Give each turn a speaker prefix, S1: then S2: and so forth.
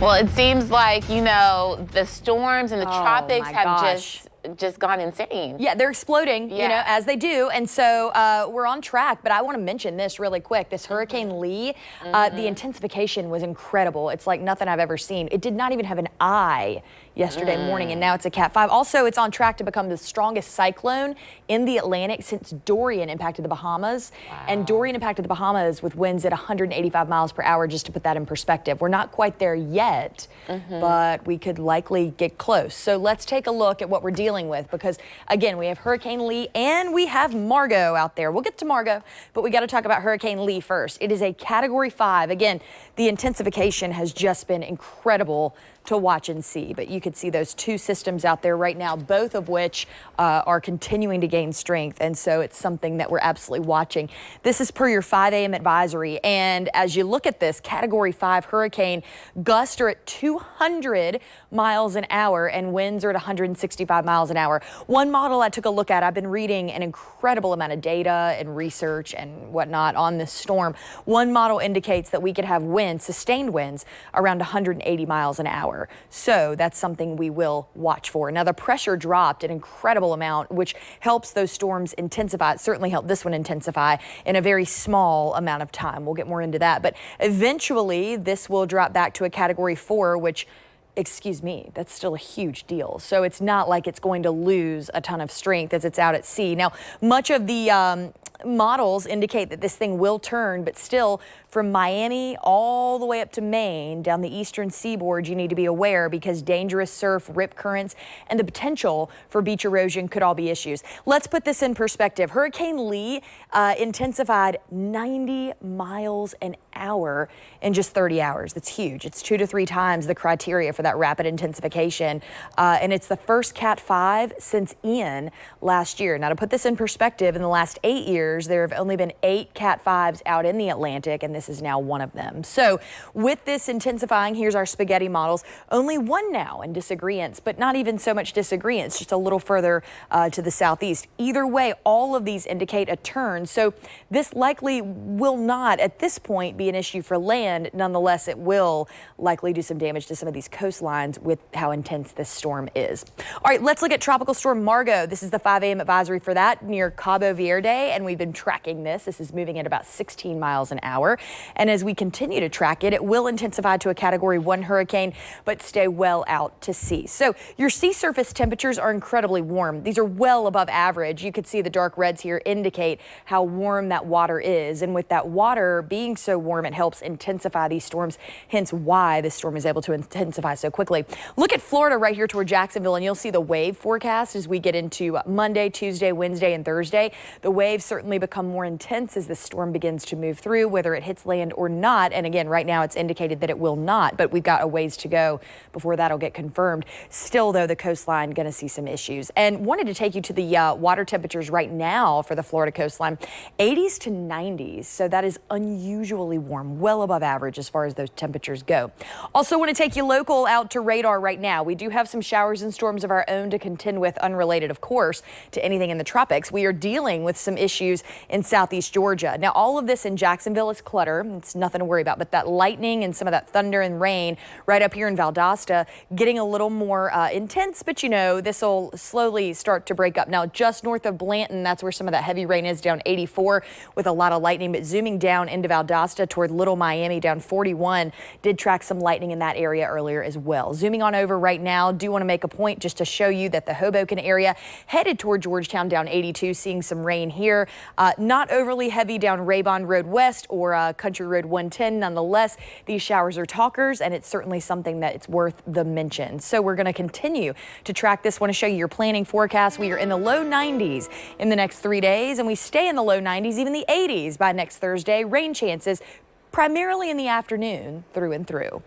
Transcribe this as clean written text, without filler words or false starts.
S1: Well, it seems like, the storms and the tropics have just gone insane.
S2: Yeah, they're exploding, as they do. And so we're on track. But I want to mention this really quick. This Hurricane Lee, the intensification was incredible. It's like nothing I've ever seen. It did not even have an eye yesterday morning, and now it's a Cat 5. Also, it's on track to become the strongest cyclone in the Atlantic since Dorian impacted the Bahamas.
S1: Wow.
S2: And Dorian impacted the Bahamas with winds at 185 miles per hour, just to put that in perspective. We're not quite there yet, but we could likely get close. So let's take a look at what we're dealing with, because again, we have Hurricane Lee and we have Margot out there. We'll get to Margot, but we got to talk about Hurricane Lee first. It is a Category 5. Again, the intensification has just been incredible to watch and see, but you could see those two systems out there right now, both of which are continuing to gain strength, and so it's something that we're absolutely watching. This is per your 5 a.m. advisory, and as you look at this Category 5 hurricane, gusts are at 200 miles an hour and winds are at 165 miles an hour. One model I took a look at, I've been reading an incredible amount of data and research and whatnot on this storm. One model indicates that we could have winds, sustained winds, around 180 miles an hour. So that's something we will watch for. Now, the pressure dropped an incredible amount, which helps those storms intensify. It certainly helped this one intensify in a very small amount of time. We'll get more into that. But eventually, this will drop back to a Category 4, which, excuse me, that's still a huge deal. So it's not like it's going to lose a ton of strength as it's out at sea. Now, much of the models indicate that this thing will turn, but still, from Miami all the way up to Maine, down the eastern seaboard, you need to be aware, because dangerous surf, rip currents, and the potential for beach erosion could all be issues. Let's put this in perspective. Hurricane Lee intensified 90 miles an hour in just 30 hours. That's huge. It's 2 to 3 times the criteria for that rapid intensification. And it's the first Cat 5 since Ian last year. Now, to put this in perspective, in the last 8 years, there have only been 8 Cat 5s out in the Atlantic, and this is now one of them. So with this intensifying, here's our spaghetti models. Only one now in disagreements, but not even so much disagreements, just a little further to the southeast. Either way, all of these indicate a turn. So this likely will not, at this point, be an issue for land. Nonetheless, it will likely do some damage to some of these coastlines with how intense this storm is. All right, let's look at Tropical Storm Margot. This is the 5 a.m. advisory for that near Cabo Verde, and we've been tracking this. This is moving at about 16 miles an hour. And as we continue to track it, it will intensify to a Category 1 hurricane, but stay well out to sea. So your sea surface temperatures are incredibly warm. These are well above average. You could see the dark reds here indicate how warm that water is. And with that water being so warm, it helps intensify these storms, hence why this storm is able to intensify so quickly. Look at Florida right here toward Jacksonville, and you'll see the wave forecast as we get into Monday, Tuesday, Wednesday, and Thursday. The waves certainly become more intense as the storm begins to move through, whether it hits land or not. And again, right now it's indicated that it will not, but we've got a ways to go before that'll get confirmed. Still, though, the coastline going to see some issues. And wanted to take you to the water temperatures right now for the Florida coastline, 80s to 90s. So that is unusually warm, well above average as far as those temperatures go. Also want to take you local out to radar right now. We do have some showers and storms of our own to contend with, unrelated, of course, to anything in the tropics. We are dealing with some issues in southeast Georgia. Now, all of this in Jacksonville is clutter. It's nothing to worry about, but that lightning and some of that thunder and rain right up here in Valdosta getting a little more intense, but this will slowly start to break up. Now, just north of Blanton, that's where some of that heavy rain is, down 84 with a lot of lightning, but zooming down into Valdosta toward Little Miami, down 41, did track some lightning in that area earlier as well. Zooming on over right now, do want to make a point just to show you that the Hoboken area headed toward Georgetown, down 82, seeing some rain here. Not overly heavy down Raybon Road West or Country Road 110. Nonetheless, these showers are talkers, and it's certainly something that it's worth the mention. So we're going to continue to track this. Want to show you your planning forecast. We are in the low 90s in the next 3 days, and we stay in the low 90s, even the 80s by next Thursday. Rain chances primarily in the afternoon through and through.